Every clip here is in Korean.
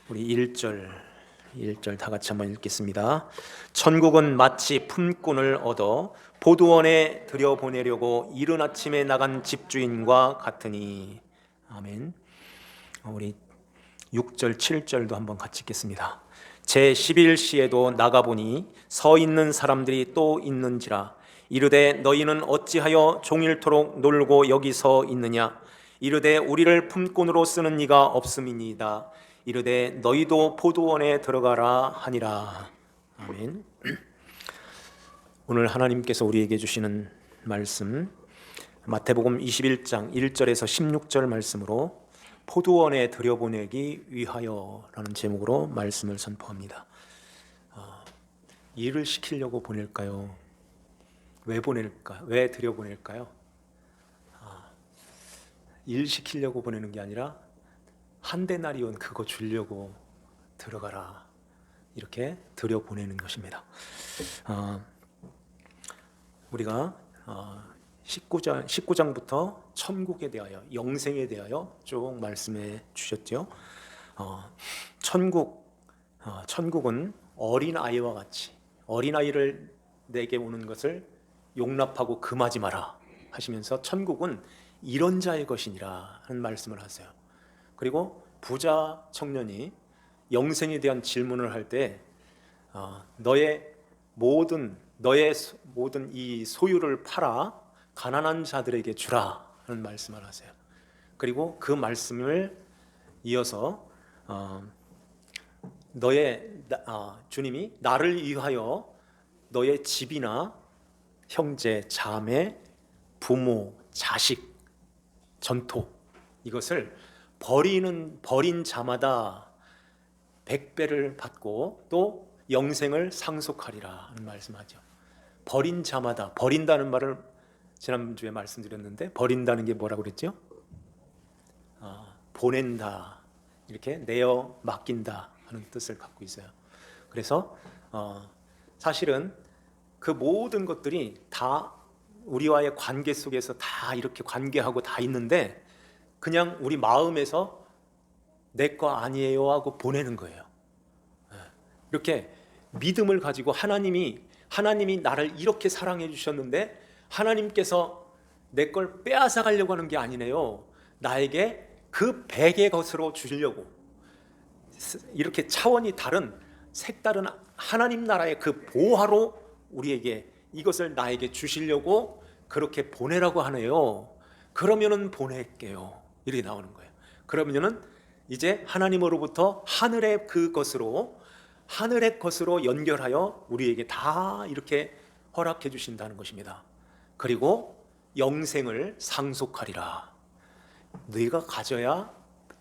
우리 1절 다 같이 한번 읽겠습니다. 천국은 마치 품꾼을 얻어 보두원에 들여보내려고 이른 아침에 나간 집주인과 같으니. 아멘. 우리 6절 7절도 한번 같이 읽겠습니다. 제 11시에도 나가보니 서 있는 사람들이 또 있는지라. 이르되 너희는 어찌하여 종일토록 놀고 여기 서 있느냐. 이르되 우리를 품꾼으로 쓰는 이가 없음이니이다. 이르되 너희도 포도원에 들어가라 하니라. 아멘. 오늘 하나님께서 우리에게 주시는 말씀, 마태복음 21장 1절에서 16절 말씀으로 포도원에 들여보내기 위하여라는 제목으로 말씀을 선포합니다. 일을 시키려고 보낼까요? 왜 보낼까? 왜 들여보낼까요? 일 시키려고 보내는 게 아니라 한 데나리온 그거 주려고 들어가라, 이렇게 들여보내는 것입니다. 우리가 19장부터 천국에 대하여, 영생에 대하여 쭉 말씀해 주셨죠. 천국은 어린아이와 같이, 어린아이를 내게 오는 것을 용납하고 금하지 마라 하시면서 천국은 이런 자의 것이니라 하는 말씀을 하세요. 그리고 부자 청년이 영생에 대한 질문을 할 때 너의 모든 이 소유를 팔아 가난한 자들에게 주라 하는 말씀을 하세요. 그리고 그 말씀을 이어서 주님이 나를 위하여 너의 집이나 형제, 자매, 부모, 자식, 전토, 이것을 버린 자마다 100배를 받고 또 영생을 상속하리라 하는 말씀하죠. 버린 자마다, 버린다는 말을 지난주에 말씀드렸는데, 버린다는 게 뭐라고 그랬죠? 보낸다, 이렇게 내어 맡긴다 하는 뜻을 갖고 있어요. 그래서 사실은 그 모든 것들이 다 우리와의 관계 속에서 다 이렇게 관계하고 다 있는데 그냥 우리 마음에서 내 거 아니에요 하고 보내는 거예요. 이렇게 믿음을 가지고 하나님이 나를 이렇게 사랑해 주셨는데 하나님께서 내 걸 빼앗아 가려고 하는 게 아니네요. 나에게 그 100의 것으로 주시려고, 이렇게 차원이 다른 색다른 하나님 나라의 그 보화로 우리에게 이것을 나에게 주시려고 그렇게 보내라고 하네요. 그러면은 보낼게요, 이렇게 나오는 거예요. 그러면은 이제 하나님으로부터 하늘의 것으로 연결하여 우리에게 다 이렇게 허락해 주신다는 것입니다. 그리고 영생을 상속하리라. 네가 가져야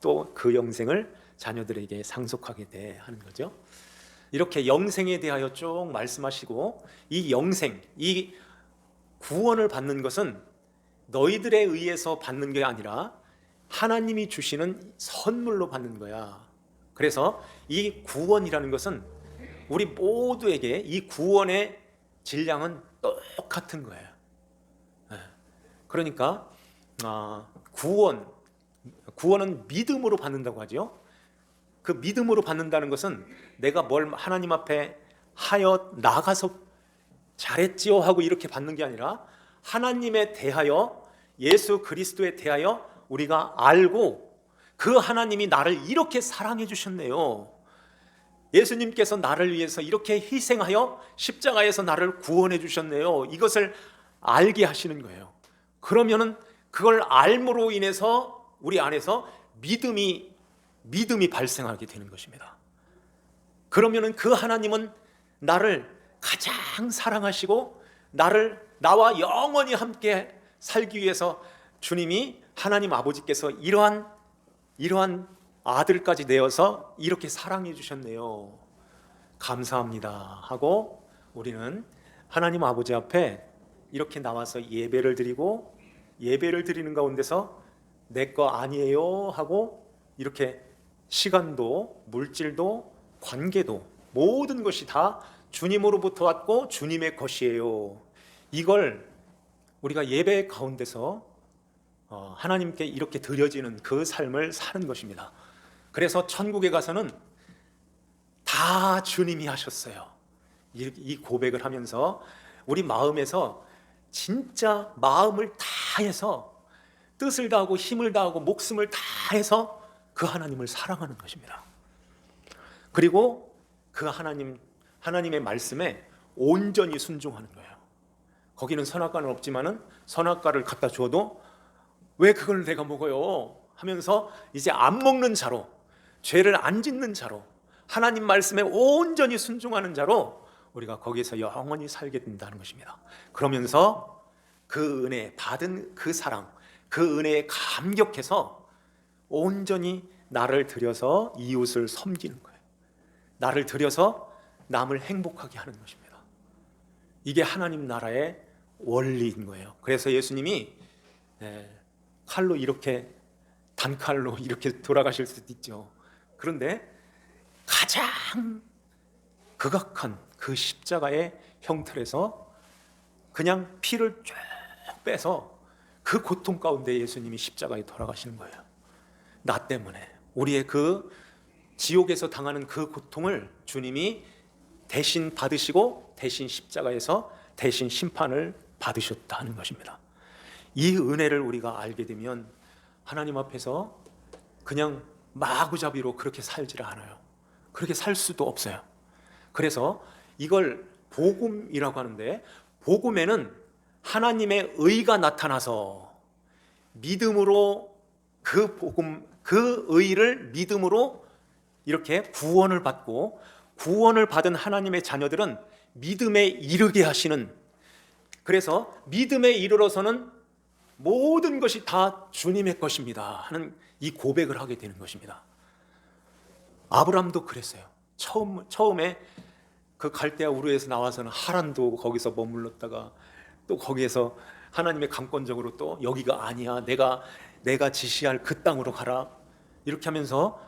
또 그 영생을 자녀들에게 상속하게 돼 하는 거죠. 이렇게 영생에 대하여 쭉 말씀하시고, 이 영생, 이 구원을 받는 것은 너희들에 의해서 받는 게 아니라 하나님이 주시는 선물로 받는 거야. 그래서 이 구원이라는 것은 우리 모두에게 이 구원의 질량은 똑같은 거예요. 그러니까 구원은 믿음으로 받는다고 하죠. 그 믿음으로 받는다는 것은 내가 뭘 하나님 앞에 하여 나가서 잘했지요 하고 이렇게 받는 게 아니라 하나님에 대하여, 예수 그리스도에 대하여 우리가 알고, 그 하나님이 나를 이렇게 사랑해 주셨네요, 예수님께서 나를 위해서 이렇게 희생하여 십자가에서 나를 구원해 주셨네요, 이것을 알게 하시는 거예요. 그러면은 그걸 알므로 인해서 우리 안에서 믿음이 발생하게 되는 것입니다. 그러면은 그 하나님은 나를 가장 사랑하시고 나와 영원히 함께 살기 위해서 주님이, 하나님 아버지께서 이러한 아들까지 내어서 이렇게 사랑해 주셨네요, 감사합니다 하고 우리는 하나님 아버지 앞에 이렇게 나와서 예배를 드리고, 예배를 드리는 가운데서 내 거 아니에요 하고 이렇게 시간도 물질도 관계도 모든 것이 다 주님으로부터 왔고 주님의 것이에요, 이걸 우리가 예배 가운데서 하나님께 이렇게 드려지는 그 삶을 사는 것입니다. 그래서 천국에 가서는 다 주님이 하셨어요. 이 고백을 하면서 우리 마음에서 진짜 마음을 다해서 뜻을 다하고 힘을 다하고 목숨을 다해서 그 하나님을 사랑하는 것입니다. 그리고 그 하나님의 말씀에 온전히 순종하는 거예요. 거기는 선악과는 없지만은 선악과를 갖다 주어도 왜 그걸 내가 먹어요? 하면서 이제 안 먹는 자로, 죄를 안 짓는 자로, 하나님 말씀에 온전히 순종하는 자로 우리가 거기서 영원히 살게 된다는 것입니다. 그러면서 그 은혜 받은 그 사랑, 그 은혜에 감격해서 온전히 나를 들여서 이웃을 섬기는 거예요. 나를 들여서 남을 행복하게 하는 것입니다. 이게 하나님 나라의 원리인 거예요. 그래서 예수님이 칼로 이렇게, 단칼로 이렇게 돌아가실 수도 있죠. 그런데 가장 극악한 그 십자가의 형틀에서 그냥 피를 쭉 빼서 그 고통 가운데 예수님이 십자가에 돌아가시는 거예요. 나 때문에, 우리의 그 지옥에서 당하는 그 고통을 주님이 대신 받으시고 대신 십자가에서 대신 심판을 받으셨다는 것입니다. 이 은혜를 우리가 알게 되면 하나님 앞에서 그냥 마구잡이로 그렇게 살지를 않아요. 그렇게 살 수도 없어요. 그래서 이걸 복음이라고 하는데, 복음에는 하나님의 의가 나타나서 믿음으로 그 복음, 그 의를 믿음으로 이렇게 구원을 받고, 구원을 받은 하나님의 자녀들은 믿음에 이르게 하시는, 그래서 믿음에 이르러서는 모든 것이 다 주님의 것입니다 하는 이 고백을 하게 되는 것입니다. 아브라함도 그랬어요. 처음에 그 갈대아 우르에서 나와서는 하란도 거기서 머물렀다가 또 거기에서 하나님의 강권적으로 또 여기가 아니야, 내가 지시할 그 땅으로 가라, 이렇게 하면서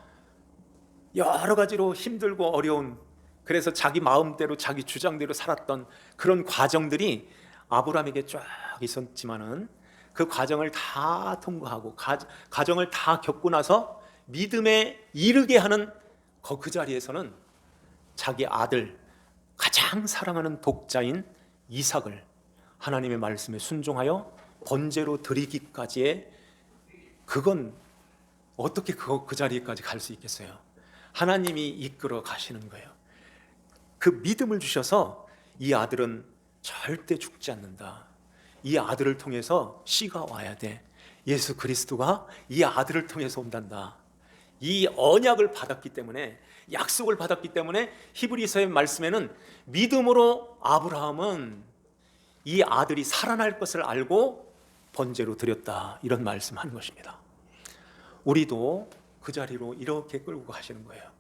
여러 가지로 힘들고 어려운, 그래서 자기 마음대로 자기 주장대로 살았던 그런 과정들이 아브라함에게 쫙 있었지만은 그 과정을 다 통과하고 과정을 다 겪고 나서 믿음에 이르게 하는 그 자리에서는 자기 아들, 가장 사랑하는 독자인 이삭을 하나님의 말씀에 순종하여 번제로 드리기까지의, 그건 어떻게 그 자리까지 갈 수 있겠어요? 하나님이 이끌어 가시는 거예요. 그 믿음을 주셔서 이 아들은 절대 죽지 않는다. 이 아들을 통해서 씨가 와야 돼. 예수 그리스도가 이 아들을 통해서 온단다. 이 언약을 받았기 때문에, 약속을 받았기 때문에 히브리서의 말씀에는 믿음으로 아브라함은 이 아들이 살아날 것을 알고 번제로 드렸다, 이런 말씀하는 것입니다. 우리도 그 자리로 이렇게 끌고 가시는 거예요.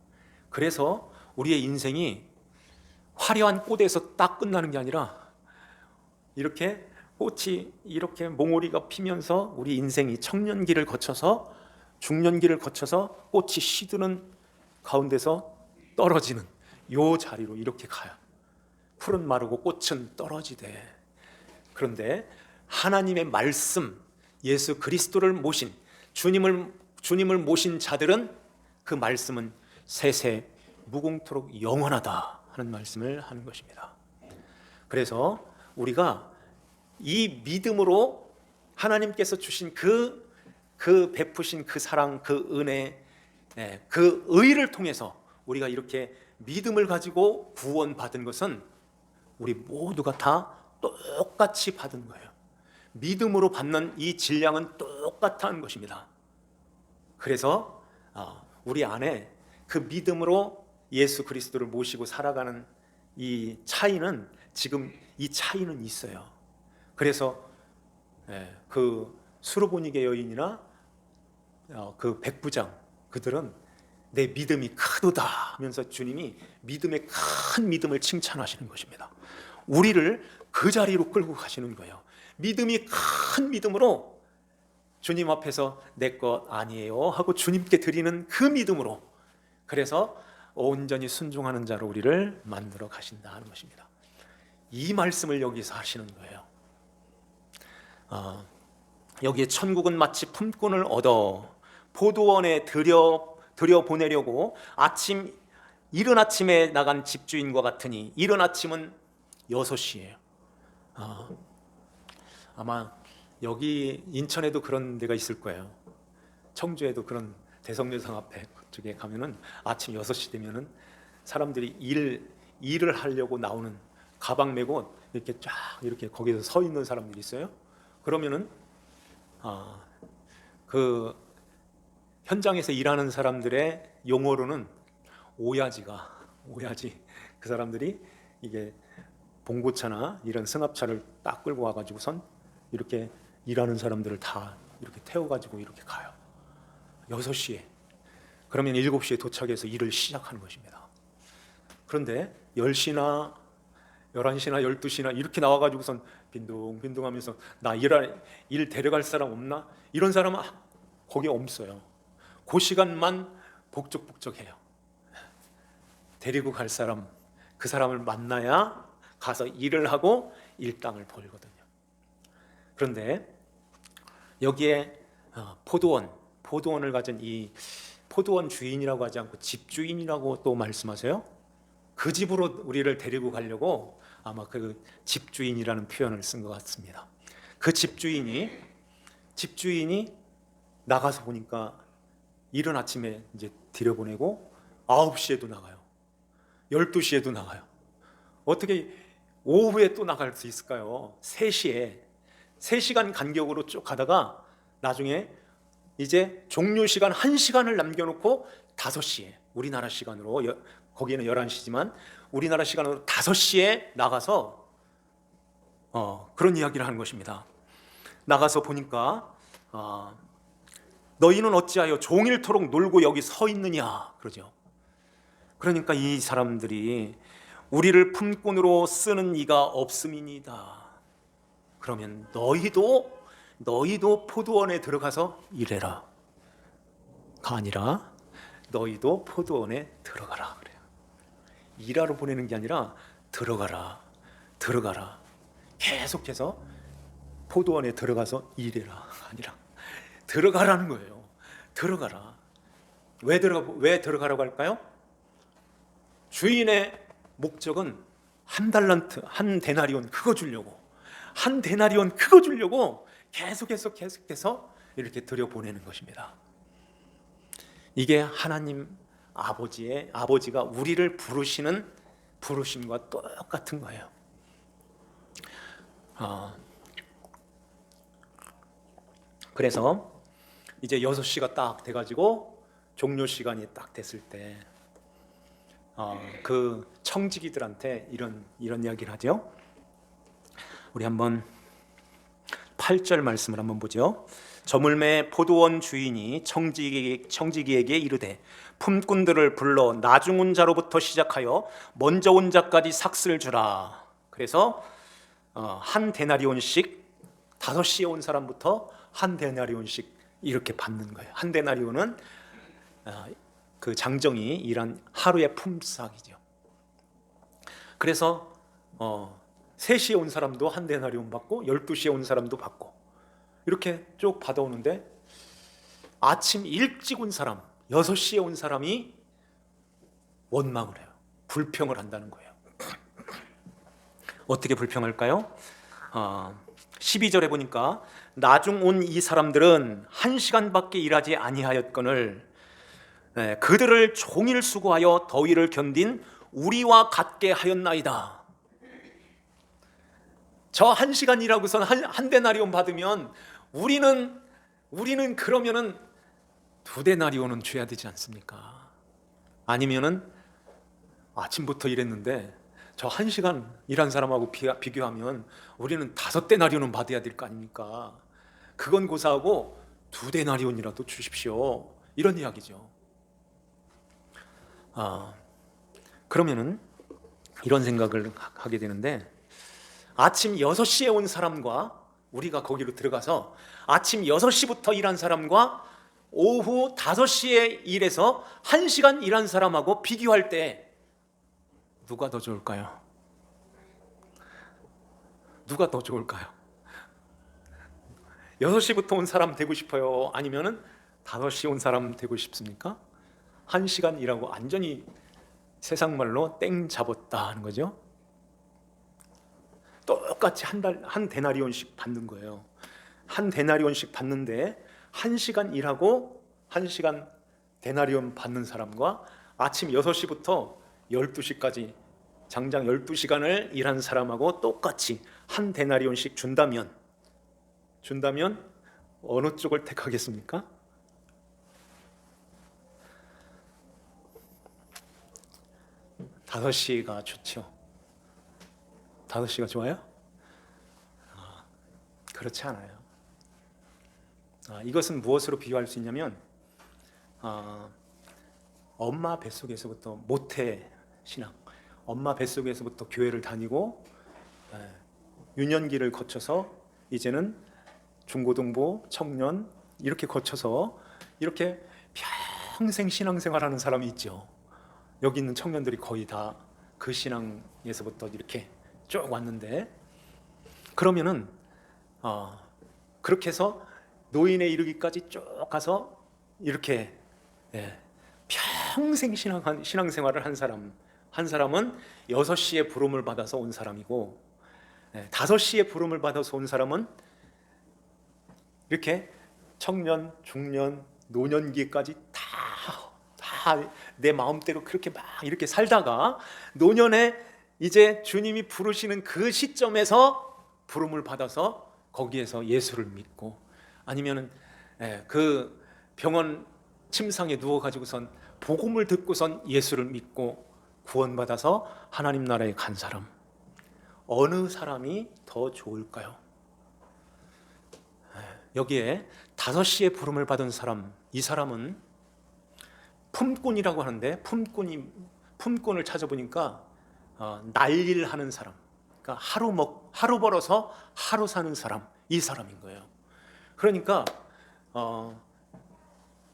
그래서 우리의 인생이 화려한 꽃에서 딱 끝나는 게 아니라 이렇게 꽃이 이렇게 몽우리가 피면서 우리 인생이 청년기를 거쳐서 중년기를 거쳐서 꽃이 시드는 가운데서 떨어지는 요 자리로 이렇게 가요. 풀은 마르고 꽃은 떨어지되. 그런데 하나님의 말씀, 예수 그리스도를 모신, 주님을 모신 자들은 그 말씀은 세세 무궁토록 영원하다 하는 말씀을 하는 것입니다. 그래서 우리가 이 믿음으로 하나님께서 주신 그 베푸신 그 사랑, 그 은혜, 그 의를 통해서 우리가 이렇게 믿음을 가지고 구원받은 것은 우리 모두가 다 똑같이 받은 거예요. 믿음으로 받는 이 질량은 똑같다는 것입니다. 그래서 우리 안에 그 믿음으로 예수 그리스도를 모시고 살아가는 이 차이는, 지금 이 차이는 있어요. 그래서 그 수르보니게 여인이나 그 백부장, 그들은 내 믿음이 크도다 하면서 주님이 믿음의 큰 믿음을 칭찬하시는 것입니다. 우리를 그 자리로 끌고 가시는 거예요. 믿음이 큰 믿음으로 주님 앞에서 내 것 아니에요 하고 주님께 드리는 그 믿음으로, 그래서 온전히 순종하는 자로 우리를 만들어 가신다 하는 것입니다. 이 말씀을 여기서 하시는 거예요. 여기에 천국은 마치 품꾼을 얻어 포도원에 들여 보내려고 아침 이른 아침에 나간 집주인과 같으니 이른 아침은 6시예요. 아마 여기 인천에도 그런 데가 있을 거예요. 청주에도 그런 대성묘상 앞에 그쪽에 가면은 아침 6시 되면은 사람들이 일을 하려고 나오는 가방 메고 이렇게 쫙 이렇게 거기서 서 있는 사람들이 있어요. 그러면은 그 현장에서 일하는 사람들의 용어로는 오야지 그 사람들이 이게 봉고차나 이런 승합차를 딱 끌고 와가지고선 이렇게 일하는 사람들을 다 이렇게 태워가지고 이렇게 가요. 6시에. 그러면 7시에 도착해서 일을 시작하는 것입니다. 그런데 10시나 11시나 12시나 이렇게 나와가지고선 빈둥빈둥 하면서 나 일 데려갈 사람 없나? 이런 사람은 거기 없어요. 그 시간만 복적복적해요. 데리고 갈 사람, 그 사람을 만나야 가서 일을 하고 일당을 벌거든요. 그런데 여기에 포도원을 가진 이 포도원 주인이라고 하지 않고 집주인이라고 또 말씀하세요. 그 집으로 우리를 데리고 가려고 아마 그 집주인이라는 표현을 쓴 것 같습니다. 그 집주인이 나가서 보니까 이른 아침에 이제 들여보내고 9시에도 나가요. 12시에도 나가요. 어떻게 오후에 또 나갈 수 있을까요? 3시에 3시간 간격으로 쭉 가다가 나중에 이제 종료 시간 1시간을 남겨놓고 5시에 우리나라 시간으로 거기는 11시지만 우리나라 시간으로 5시에 나가서 그런 이야기를 하는 것입니다. 나가서 보니까 너희는 어찌하여 종일토록 놀고 여기 서 있느냐 그러죠. 그러니까 이 사람들이 우리를 품꾼으로 쓰는 이가 없음이니이다. 그러면 너희도 포도원에 들어가서 일해라. 가 아니라 너희도 포도원에 들어가라 그래요. 일하러 보내는 게 아니라 들어가라. 계속해서 포도원에 들어가서 일해라 아니라 들어가라는 거예요. 들어가라. 왜 들어가라고 할까요? 주인의 목적은 한 달란트, 한 데나리온 그거 주려고 계속해서 이렇게 들여보내는 것입니다. 이게 하나님 아버지가 우리를 부르시는 부르심과 똑같은 거예요. 그래서 이제 6시가 딱 돼가지고 종료 시간이 딱 됐을 때 그 청지기들한테 이런 이야기를 하죠. 우리 한번 8절 말씀을 한번 보죠. 저물매 포도원 주인이 청지기에게 이르되 품꾼들을 불러 나중 온 자로부터 시작하여 먼저 온 자까지 삭슬 주라. 그래서 한 데나리온씩 5시에 온 사람부터 한 데나리온씩 이렇게 받는 거예요. 한 데나리온은 그 장정이 일한 하루의 품삯이죠. 그래서 3시에 온 사람도 한 데나리온 받고 12시에 온 사람도 받고 이렇게 쭉 받아오는데 아침 일찍 온 사람 6시에 온 사람이 원망을 해요. 불평을 한다는 거예요. 어떻게 불평할까요? 12절에 보니까 나중 온 이 사람들은 1시간밖에 일하지 아니하였거늘 그들을 종일 수고하여 더위를 견딘 우리와 같게 하였나이다. 저 1시간 일하고선 한 데나리온 받으면 우리는 그러면은 2데나리온은 줘야 되지 않습니까? 아니면은 아침부터 일했는데 저 1시간 일한 사람하고 비교하면 우리는 5데나리온은 받아야 될 거 아닙니까? 그건 고사하고 2데나리온이라도 주십시오. 이런 이야기죠. 그러면은 이런 생각을 하게 되는데 아침 6시에 온 사람과 우리가 거기로 들어가서 아침 6시부터 일한 사람과 오후 5시에 일해서 1시간 일한 사람하고 비교할 때 누가 더 좋을까요? 6시부터 온 사람 되고 싶어요? 아니면은 5시 온 사람 되고 싶습니까? 1시간 일하고 완전히 세상 말로 땡 잡았다 하는 거죠. 똑같이 한 데나리온씩 받는 거예요. 한 데나리온씩 받는데 1시간 일하고 1시간 데나리온 받는 사람과 아침 6시부터 12시까지 장장 12시간을 일한 사람하고 똑같이 한 데나리온씩 준다면 어느 쪽을 택하겠습니까? 다섯 시가 좋죠. 5시가 좋아요? 그렇지 않아요. 이것은 무엇으로 비유할 수 있냐면 엄마 뱃속에서부터 모태 신앙, 엄마 뱃속에서부터 교회를 다니고 유년기를 거쳐서 이제는 중고등부, 청년 이렇게 거쳐서 이렇게 평생 신앙생활하는 사람이 있죠. 여기 있는 청년들이 거의 다 그 신앙에서부터 이렇게 쭉 왔는데, 그러면은 그렇게 해서 노인에 이르기까지 쭉 가서 이렇게 평생 신앙생활을 한 사람은 6시에 부름을 받아서 온 사람이고 5시에 부름을 받아서 온 사람은 이렇게 청년, 중년, 노년기까지 다 내 마음대로 그렇게 막 이렇게 살다가 노년에 이제 주님이 부르시는 그 시점에서 부름을 받아서 거기에서 예수를 믿고, 아니면은 그 병원 침상에 누워가지고선 복음을 듣고선 예수를 믿고 구원받아서 하나님 나라에 간 사람, 어느 사람이 더 좋을까요? 여기에 5시에 부름을 받은 사람, 이 사람은 품꾼이라고 하는데 품꾼을 찾아보니까 날일 하는 사람, 그러니까 하루 벌어서 하루 사는 사람, 이 사람인 거예요. 그러니까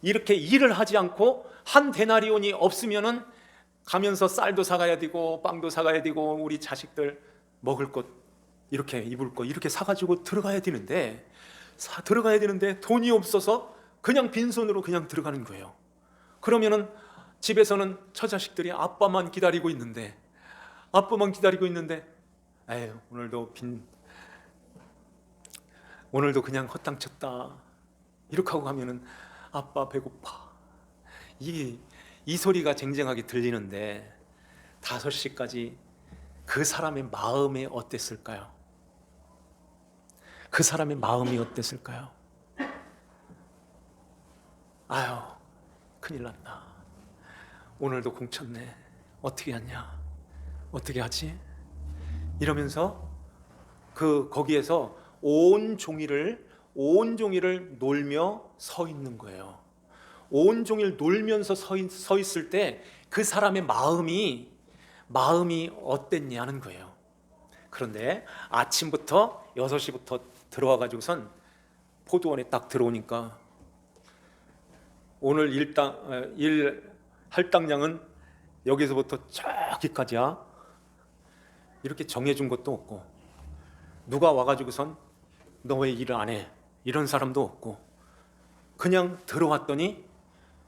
이렇게 일을 하지 않고 한 데나리온이 없으면은 가면서 쌀도 사가야 되고 빵도 사가야 되고 우리 자식들 먹을 것, 이렇게 입을 것 이렇게 사가지고 들어가야 되는데 돈이 없어서 그냥 빈손으로 그냥 들어가는 거예요. 그러면은 집에서는 처자식들이 아빠만 기다리고 있는데 에휴, 오늘도 그냥 헛땅쳤다 이렇게 하고 가면은 아빠 배고파, 이 소리가 쟁쟁하게 들리는데 5시까지 그 사람의 마음이 어땠을까요? 그 사람의 마음이 어땠을까요? 아유, 큰일 났다. 오늘도 공쳤네. 어떻게 하냐? 어떻게 하지? 이러면서 거기에서 온 종일을 놀며 서 있는 거예요. 온 종일 놀면서 서 있을 때 그 사람의 마음이 어땠냐는 거예요. 그런데 아침부터 6시부터 들어와 가지고선 포도원에 딱 들어오니까 오늘 일 할당량은 여기서부터 저기까지야, 이렇게 정해준 것도 없고, 누가 와가지고선 너 왜 일을 안 해? 이런 사람도 없고, 그냥 들어왔더니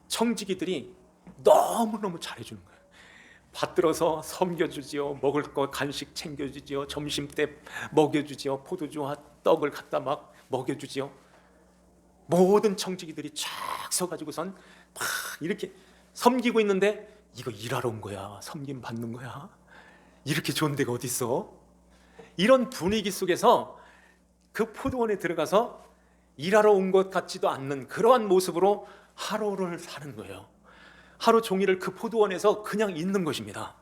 청지기들이 너무너무 잘해주는 거예요. 받들어서 섬겨주지요, 먹을 거 간식 챙겨주지요, 점심때 먹여주지요, 포도주와 떡을 갖다 막 먹여주지요. 모든 청지기들이 쫙 서가지고선 막 이렇게 섬기고 있는데, 이거 일하러 온 거야, 섬김 받는 거야, 이렇게 좋은 데가 어디 있어? 이런 분위기 속에서 그 포도원에 들어가서 일하러 온 것 같지도 않는 그러한 모습으로 하루를 사는 거예요. 하루 종일을 그 포도원에서 그냥 있는 것입니다.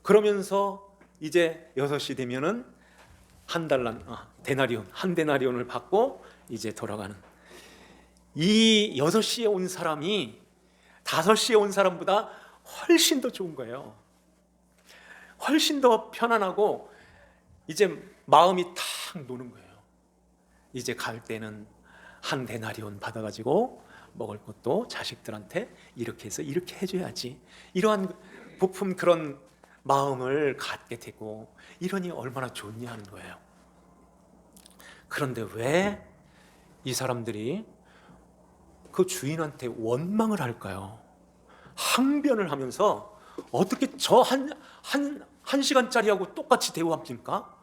그러면서 이제 6시 되면은 한 데나리온을 받고 이제 돌아가는, 이 6시에 온 사람이 5시에 온 사람보다 훨씬 더 좋은 거예요. 훨씬 더 편안하고 이제 마음이 탁 노는 거예요. 이제 갈 때는 한 데나리온 받아가지고 먹을 것도 자식들한테 이렇게 해서 이렇게 해줘야지, 이러한 부품 그런 마음을 갖게 되고, 이러니 얼마나 좋냐 하는 거예요. 그런데 왜 이 사람들이 그 주인한테 원망을 할까요? 항변을 하면서 어떻게 저 한 시간짜리하고 똑같이 대우합니까?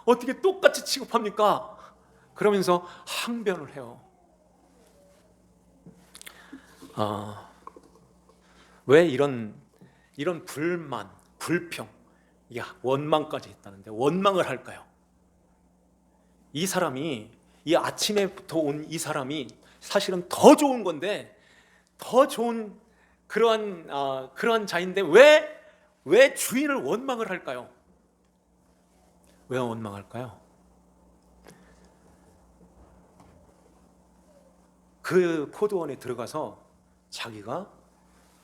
어떻게 똑같이 취급합니까? 그러면서 항변을 해요. 왜 이런 불만, 불평, 원망까지 했다는데 원망을 할까요? 이 사람이, 이 아침에부터 온 이 사람이 사실은 더 좋은 건데, 더 좋은 그러한 자인데 왜 주인을 원망을 할까요? 왜 원망할까요? 그 포도원에 들어가서 자기가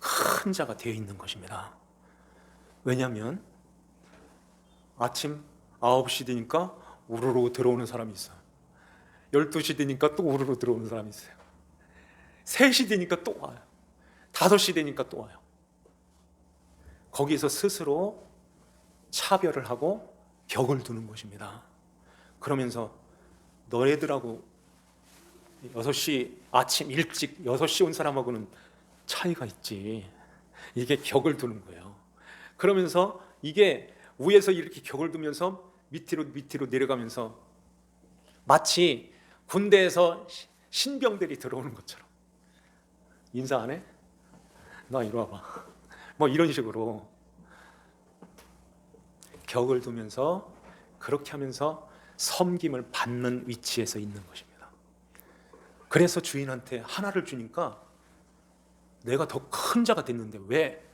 큰 자가 되어 있는 것입니다. 왜냐하면 아침 9시 되니까 우르르 들어오는 사람이 있어요. 12시 되니까 또 우르르 들어오는 사람이 있어요. 3시 되니까 또 와요. 5시 되니까 또 와요. 거기서 스스로 차별을 하고 벽을 두는 것입니다. 그러면서 너희들하고 6시 아침 일찍 6시 온 사람하고는 차이가 있지. 이게 격을 두는 거예요. 그러면서 이게 위에서 이렇게 격을 두면서 밑으로 내려가면서 마치 군대에서 신병들이 들어오는 것처럼 인사 안 해? 나 이리 와봐. 뭐 이런 식으로 격을 두면서 그렇게 하면서 섬김을 받는 위치에서 있는 것입니다. 그래서 주인한테 하나를 주니까 내가 더 큰 자가 됐는데 왜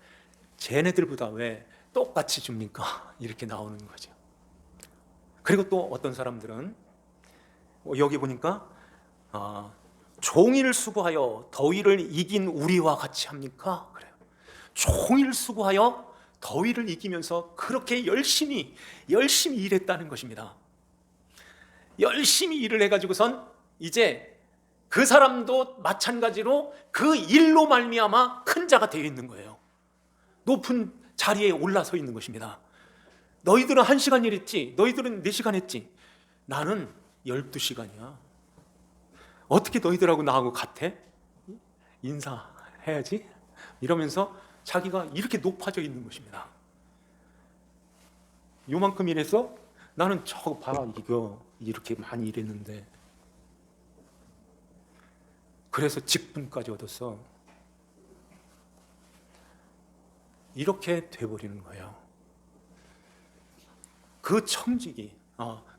쟤네들보다 왜 똑같이 줍니까? 이렇게 나오는 거죠. 그리고 또 어떤 사람들은 여기 보니까 종일 수고하여 더위를 이긴 우리와 같이 합니까? 그래요. 종일 수고하여 더위를 이기면서 그렇게 열심히 일했다는 것입니다. 열심히 일을 해가지고선 이제 그 사람도 마찬가지로 그 일로 말미암아 큰 자가 되어 있는 거예요. 높은 자리에 올라서 있는 것입니다. 너희들은 1시간 일했지, 너희들은 4시간 했지, 나는 12시간이야. 어떻게 너희들하고 나하고 같아? 인사해야지. 이러면서 자기가 이렇게 높아져 있는 것입니다. 요만큼 일해서 나는 저거 봐, 이거 이렇게 많이 일했는데. 그래서 직분까지 얻었어. 이렇게 돼버리는 거예요. 그 청직이,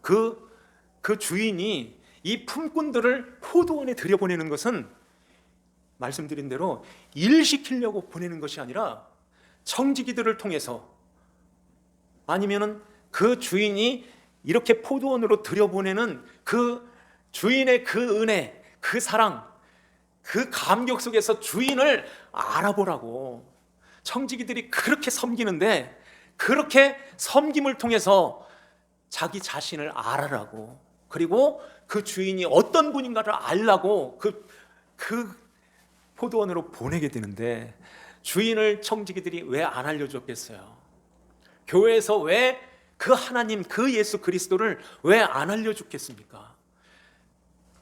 그 주인이 이 품꾼들을 포도원에 들여보내는 것은 말씀드린 대로 일시키려고 보내는 것이 아니라 청지기들을 통해서, 아니면은 그 주인이 이렇게 포도원으로 들여보내는 그 주인의 그 은혜, 그 사랑, 그 감격 속에서 주인을 알아보라고. 청지기들이 그렇게 섬기는데 그렇게 섬김을 통해서 자기 자신을 알아라고, 그리고 그 주인이 어떤 분인가를 알라고 그 포도원으로 보내게 되는데, 주인을 청지기들이 왜 안 알려줬겠어요? 교회에서 왜 그 하나님, 그 예수 그리스도를 왜 안 알려줬겠습니까?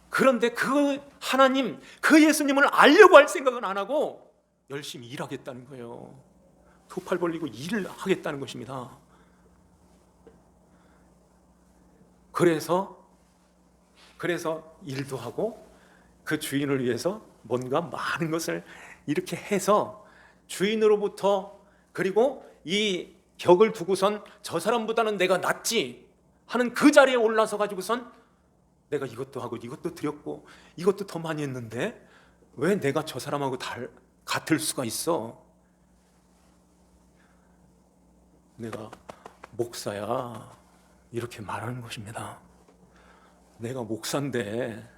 그런데 그 하나님, 그 예수님을 알려고 할 생각은 안 하고 열심히 일하겠다는 거예요. 두 팔 벌리고 일을 하겠다는 것입니다. 그래서 일도 하고 그 주인을 위해서 뭔가 많은 것을 이렇게 해서 주인으로부터, 그리고 이 격을 두고선 저 사람보다는 내가 낫지 하는 그 자리에 올라서 가지고선 내가 이것도 하고 이것도 드렸고 이것도 더 많이 했는데 왜 내가 저 사람하고 같을 수가 있어? 내가 목사야, 이렇게 말하는 것입니다. 내가 목사인데,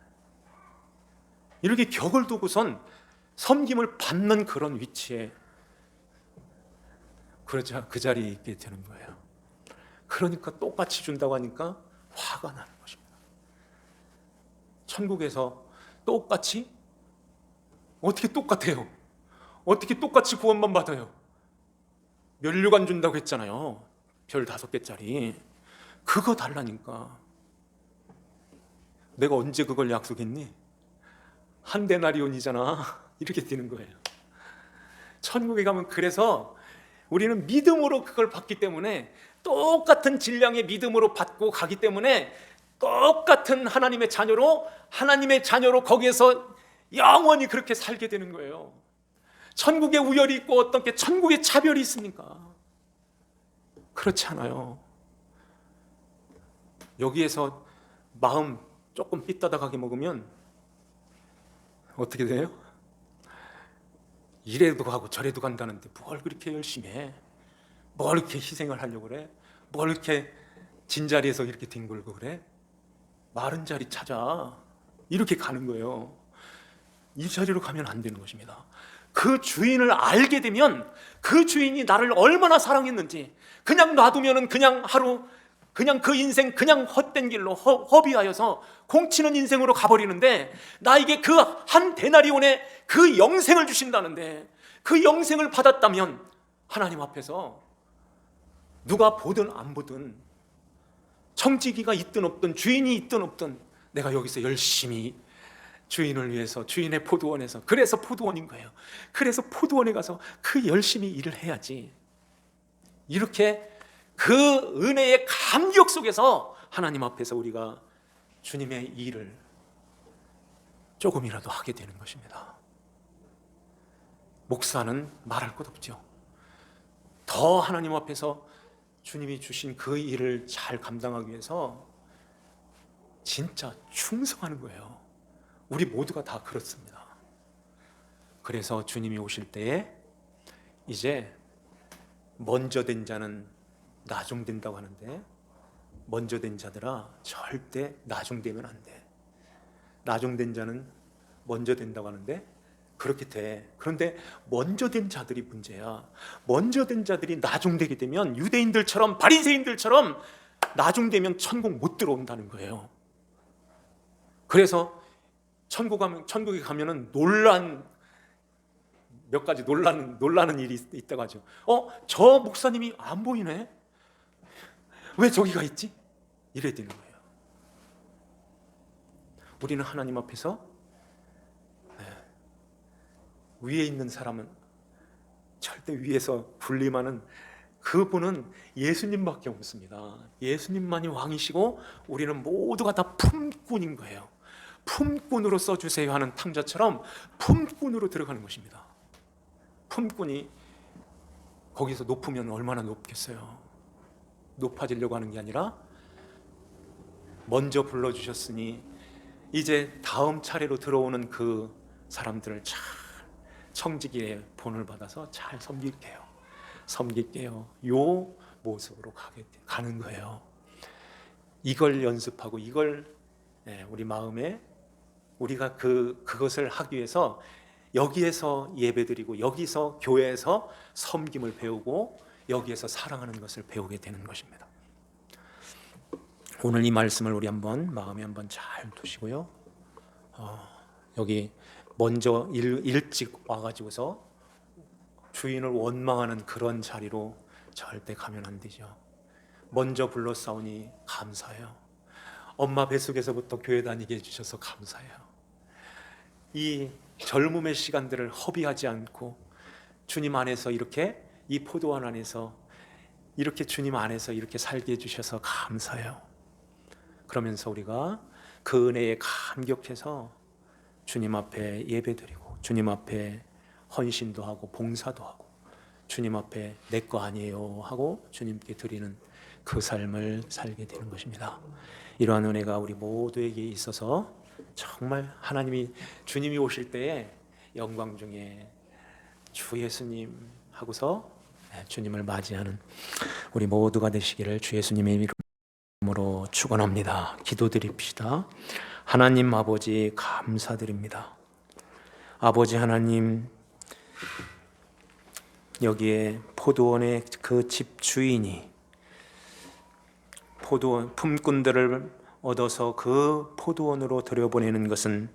이렇게 격을 두고선 섬김을 받는 그런 위치에, 그러자 그 자리에 있게 되는 거예요. 그러니까 똑같이 준다고 하니까 화가 나는 것입니다. 천국에서 똑같이? 어떻게 똑같아요? 어떻게 똑같이 구원만 받아요? 면류관 준다고 했잖아요. 별 5개짜리. 그거 달라니까. 내가 언제 그걸 약속했니? 한 데나리온이잖아. 이렇게 되는 거예요. 천국에 가면 그래서 우리는 믿음으로 그걸 받기 때문에 똑같은 질량의 믿음으로 받고 가기 때문에 똑같은 하나님의 자녀로 거기에서 영원히 그렇게 살게 되는 거예요. 천국에 우열이 있고 어떻게 천국에 차별이 있습니까? 그렇지 않아요. 여기에서 마음 조금 삐딱하게 먹으면 어떻게 돼요? 이래도 가고 저래도 간다는데 뭘 그렇게 열심히 해? 뭘 이렇게 희생을 하려고 그래? 뭘 이렇게 진자리에서 이렇게 뒹굴고 그래? 마른 자리 찾아. 이렇게 가는 거예요. 이 자리로 가면 안 되는 것입니다. 그 주인을 알게 되면 그 주인이 나를 얼마나 사랑했는지, 그냥 놔두면은 그냥 그 인생 그냥 헛된 길로 허비하여서 공치는 인생으로 가버리는데, 나에게 그 한 데나리온의 그 영생을 주신다는데, 그 영생을 받았다면 하나님 앞에서 누가 보든 안 보든, 청지기가 있든 없든 주인이 있든 없든, 내가 여기서 열심히 주인을 위해서, 주인의 포도원에서, 그래서 포도원인 거예요. 그래서 포도원에 가서 그 열심히 일을 해야지. 이렇게 그 은혜의 감격 속에서 하나님 앞에서 우리가 주님의 일을 조금이라도 하게 되는 것입니다. 목사는 말할 것 없죠. 더 하나님 앞에서 주님이 주신 그 일을 잘 감당하기 위해서 진짜 충성하는 거예요. 우리 모두가 다 그렇습니다. 그래서 주님이 오실 때에 이제 먼저 된 자는 나중된다고 하는데, 먼저 된 자들아 절대 나중되면 안 돼. 나중된 자는 먼저 된다고 하는데 그렇게 돼. 그런데 먼저 된 자들이 문제야. 먼저 된 자들이 나중되게 되면 유대인들처럼, 바리새인들처럼 나중되면 천국 못 들어온다는 거예요. 그래서 천국에 가면은 몇 가지 놀라는 일이 있다고 하죠. 저 목사님이 안 보이네? 왜 저기가 있지? 이래야 되는 거예요. 우리는 하나님 앞에서 위에 있는 사람은 절대 위에서 군림하는 그분은 예수님밖에 없습니다. 예수님만이 왕이시고 우리는 모두가 다 품꾼인 거예요. 품꾼으로 써주세요 하는 탕자처럼 품꾼으로 들어가는 것입니다. 품꾼이 거기서 높으면 얼마나 높겠어요. 높아지려고 하는 게 아니라 먼저 불러주셨으니 이제 다음 차례로 들어오는 그 사람들을 잘 청지기의 본을 받아서 잘 섬길게요. 요 모습으로 가는 거예요. 이걸 연습하고 이걸 우리 마음에, 우리가 그것을 하기 위해서 여기에서 예배드리고 여기서 교회에서 섬김을 배우고 여기에서 사랑하는 것을 배우게 되는 것입니다. 오늘 이 말씀을 우리 마음에 한번 잘 두시고요. 여기 먼저 일찍 와가지고서 주인을 원망하는 그런 자리로 절대 가면 안 되죠. 먼저 불러싸우니 감사해요. 엄마 뱃속에서부터 교회 다니게 해주셔서 감사해요. 이 젊음의 시간들을 허비하지 않고 주님 안에서 이렇게, 이 포도원 안에서 이렇게 주님 안에서 이렇게 살게 해주셔서 감사해요. 그러면서 우리가 그 은혜에 감격해서 주님 앞에 예배드리고 주님 앞에 헌신도 하고 봉사도 하고 주님 앞에 내 거 아니에요 하고 주님께 드리는 그 삶을 살게 되는 것입니다. 이러한 은혜가 우리 모두에게 있어서 정말 주님이 오실 때에 영광 중에 주 예수님 하고서 주님을 맞이하는 우리 모두가 되시기를 주 예수님의 이름으로 축원합니다. 기도드립시다. 하나님 아버지 감사드립니다. 아버지 하나님, 여기에 포도원의 그 집 주인이 포도원 품꾼들을 얻어서 그 포도원으로 들여보내는 것은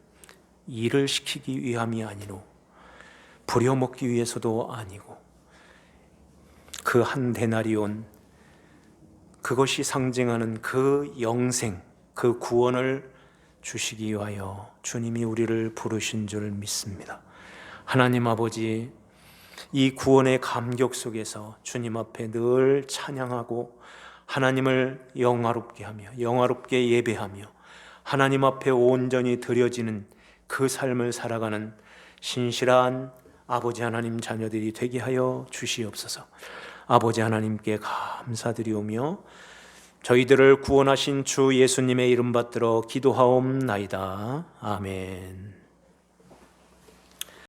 일을 시키기 위함이 아니로 부려먹기 위해서도 아니고 그 한 데나리온, 그것이 상징하는 그 영생, 그 구원을 주시기 위하여 주님이 우리를 부르신 줄 믿습니다. 하나님 아버지, 이 구원의 감격 속에서 주님 앞에 늘 찬양하고 하나님을 영화롭게 하며 영화롭게 예배하며 하나님 앞에 온전히 드려지는 그 삶을 살아가는 신실한 아버지 하나님 자녀들이 되게 하여 주시옵소서. 아버지 하나님께 감사드리오며 저희들을 구원하신 주 예수님의 이름 받들어 기도하옵나이다. 아멘.